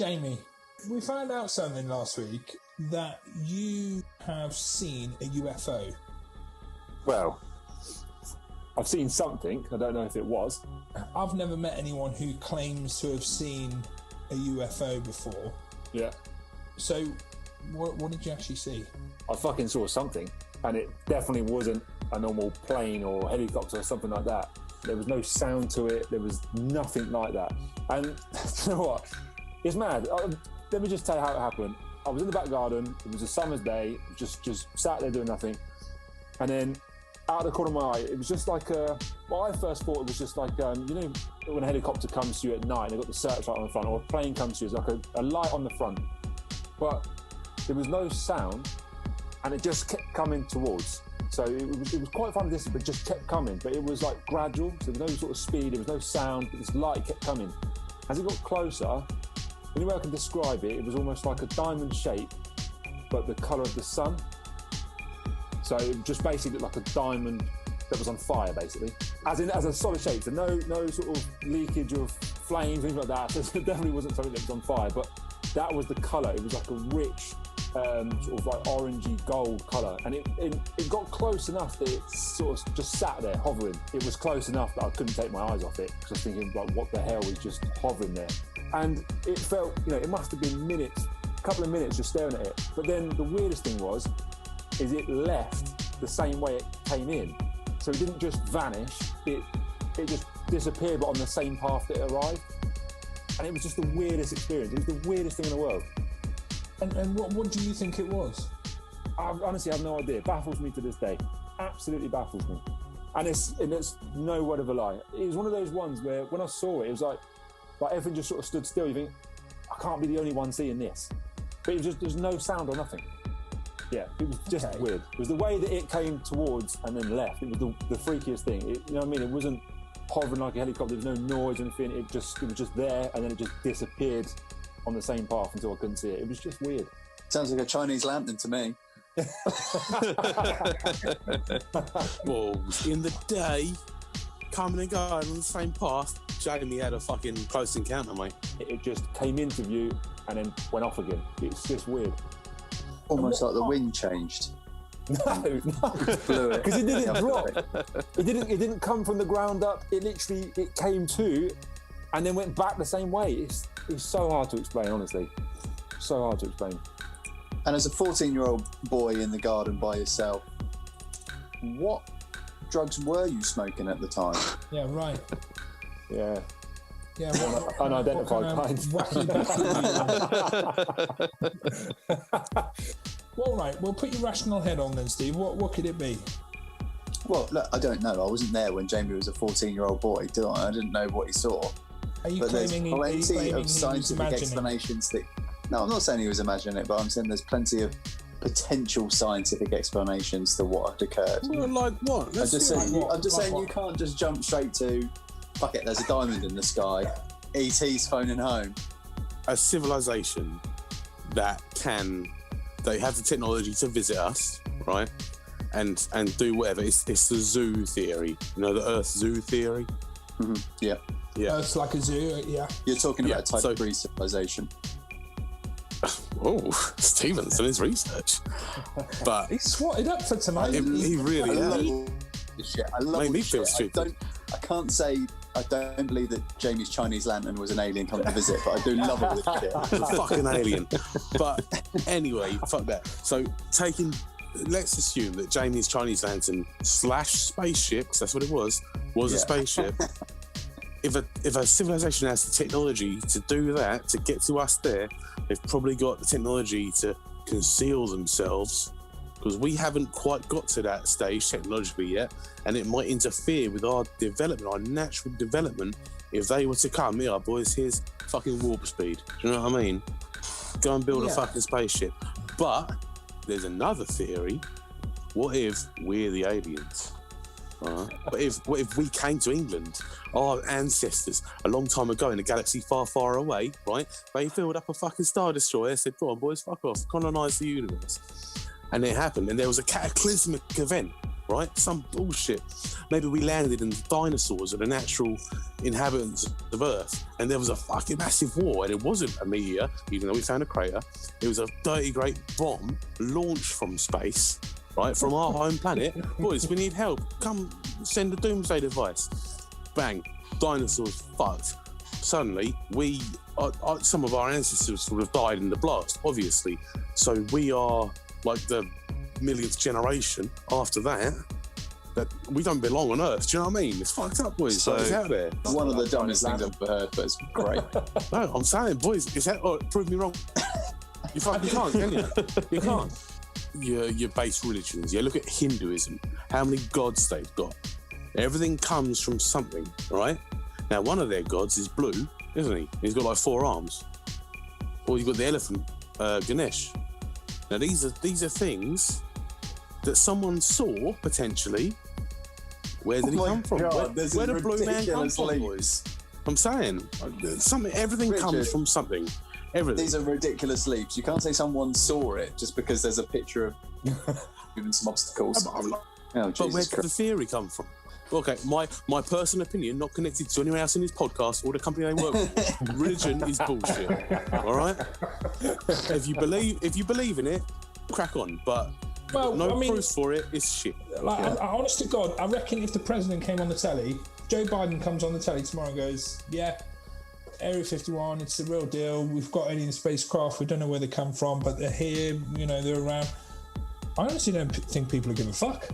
Jamie, we found out something last week that you have seen a UFO. Well, I've seen something. I don't know if it was. I've never met anyone who claims to have seen a UFO before. Yeah. So, what did you actually see? I fucking saw something, and it definitely wasn't a normal plane or helicopter or something like that. There was no sound to it. There was nothing like that. And you know what? It's mad. Let me just tell you how it happened. I was in the back garden. It was a summer's day. Just sat there doing nothing. And then out of the corner of my eye, it was just like well, I first thought it was just like, you know, when a helicopter comes to you at night and they've got the searchlight on the front, or a plane comes to you, it's like a light on the front. But there was no sound, and it just kept coming towards. So it was quite far distance, but just kept coming. But it was like gradual, so there was no sort of speed, there was no sound, but this light kept coming. As it got closer, the only way I can describe it, it was almost like a diamond shape, but the colour of the sun. So it just basically looked like a diamond that was on fire, basically. As a solid shape, so no sort of leakage of flames, things like that. So it definitely wasn't something that was on fire, but that was the colour. It was like a rich, sort of like orangey gold colour. And it got close enough that it sort of just sat there hovering. It was close enough that I couldn't take my eyes off it, because I was thinking, like, what the hell is just hovering there? And it felt, you know, it must have been minutes, a couple of minutes just staring at it. But then the weirdest thing is it left the same way it came in. So it didn't just vanish, it just disappeared, but on the same path that it arrived. And it was just the weirdest experience. It was the weirdest thing in the world. And what do you think it was? I honestly have no idea. It baffles me to this day. Absolutely baffles me. And it's no word of a lie. It was one of those ones where when I saw it, it was like everything just sort of stood still. You think, I can't be the only one seeing this. But it was just, there's no sound or nothing. Yeah, it was just weird. It was the way that it came towards and then left. It was the freakiest thing. You know what I mean? It wasn't hovering like a helicopter. There was no noise or anything. It was just there, and then it just disappeared on the same path until I couldn't see it. It was just weird. Sounds like a Chinese lantern to me. Well, in the day, coming and going on the same path, Jamie had a fucking close encounter, mate. It just came into view and then went off again. It's just weird. Almost like the wind changed. No, because it didn't drop. It didn't come from the ground up. It came to, and then went back the same way. It's so hard to explain, honestly. So hard to explain. And as a 14-year-old boy in the garden by yourself, what drugs were you smoking at the time? Yeah, right. Yeah. Yeah, unidentified kind. Well, right, we'll put your rational head on then, Steve. What could it be? Well, look, I don't know. I wasn't there when Jamie was a 14-year-old boy, did I? I didn't know what he saw. Are you but claiming there's plenty of scientific imagining? explanations that... No, I'm not saying he was imagining it, but I'm saying there's plenty of potential scientific explanations to what had occurred. Well, like what? I'm just saying you can't just jump straight to, fuck it, there's a diamond in the sky, ET's phoning home. A civilization that they have the technology to visit us, right? And do whatever. It's the zoo theory. You know, the Earth zoo theory? Mm-hmm. Yeah. Earth's like a zoo, yeah. You're talking about type 3 civilization. Oh, Stevens and his research. But he swatted up for tonight. He really I love made me this feel shit. stupid. I can't say I don't believe that Jamie's Chinese lantern was an alien come to visit, but I do love all this shit. It's a fucking alien. But anyway, fuck that. So let's assume that Jamie's Chinese lantern / spaceship, 'cause that's what it was a spaceship. If a civilization has the technology to do that, to get to us there, they've probably got the technology to conceal themselves, because we haven't quite got to that stage technologically yet, and it might interfere with our development, our natural development, if they were to come, yeah, boys, here's fucking warp speed. Do you know what I mean? Go and build a fucking spaceship. But there's another theory. What if we're the aliens? What if we came to England, our ancestors, a long time ago in a galaxy far, far away, right? They filled up a fucking Star Destroyer, said, go on, boys, fuck off, colonise the universe. And it happened, and there was a cataclysmic event, right? Some bullshit. Maybe we landed and the dinosaurs are the natural inhabitants of Earth, and there was a fucking massive war, and it wasn't a meteor, even though we found a crater. It was a dirty great bomb launched from space, right, from our home planet. Boys, we need help. Come send a doomsday device. Bang, dinosaurs fucked. Suddenly, some of our ancestors would have died in the blast, obviously. So we are like the millionth generation after that we don't belong on Earth. Do you know what I mean? It's fucked up, boys. So, it's out there. One of the dumbest things I've ever heard, but it's great. No, I'm saying, boys, it's out. Oh, prove me wrong. You fucking can't, can you? You can't. Your base religions. Yeah, look at Hinduism. How many gods they've got. Everything comes from something, right? Now, one of their gods is blue, isn't he? He's got like 4 arms. Or you've got the elephant, Ganesh. Now, these are things that someone saw, potentially. Where did he come from? God, where did blue man come from, boys? I'm saying, everything Richard, comes from something. Everything. These are ridiculous leaps. You can't say someone saw it just because there's a picture of moving some obstacles. But where did the theory come from? Okay, my personal opinion, not connected to anyone else in this podcast or the company they work for. Religion is bullshit. All right. If you believe in it, crack on. But proof for it is shit. Like, honest to God, I reckon if the president came on the telly, Joe Biden comes on the telly tomorrow and goes, "Yeah, Area 51, it's the real deal. We've got alien spacecraft. We don't know where they come from, but they're here. You know, they're around." I honestly don't think people give a fuck.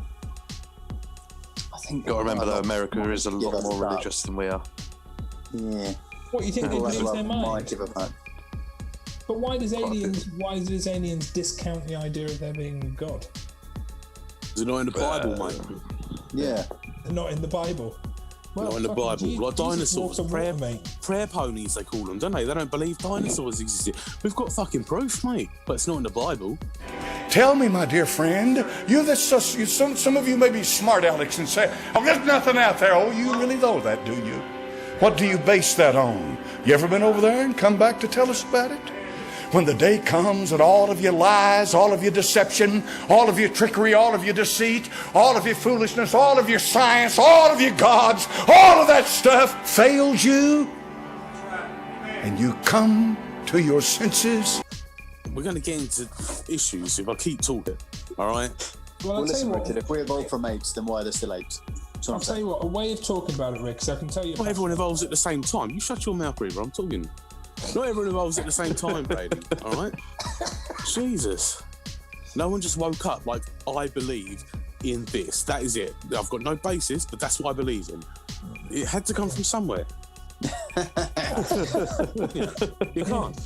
You've got to remember though, America is a lot more religious than we are. Yeah. What, you think they lose their mind? Give a fuck. But why does aliens discount the idea of there being a God? Is it not in the Bible, mate? Yeah. Not in the Bible. Well, not in the Bible. Like dinosaurs, mate. prayer ponies, they call them, don't they? They don't believe dinosaurs existed. We've got fucking proof, mate, but it's not in the Bible. Tell me, my dear friend, some of you may be smart Alex and say, "Oh, there's nothing out there." Oh, you really know that, do you? What do you base that on? You ever been over there and come back to tell us about it? When the day comes and all of your lies, all of your deception, all of your trickery, all of your deceit, all of your foolishness, all of your science, all of your gods, all of that stuff fails you, and you come to your senses. We're going to get into issues if I keep talking, all right? Well, Listen, Richard, if we evolved from apes, then why are there still apes? I'll tell you what, a way of talking about it, Rick, because I can tell you... Not everyone evolves at the same time. You shut your mouth, Reaver, I'm talking. Not everyone evolves at the same time, baby, all right? Jesus. No one just woke up like, I believe in this. That is it. I've got no basis, but that's what I believe in. It had to come from somewhere. You can't.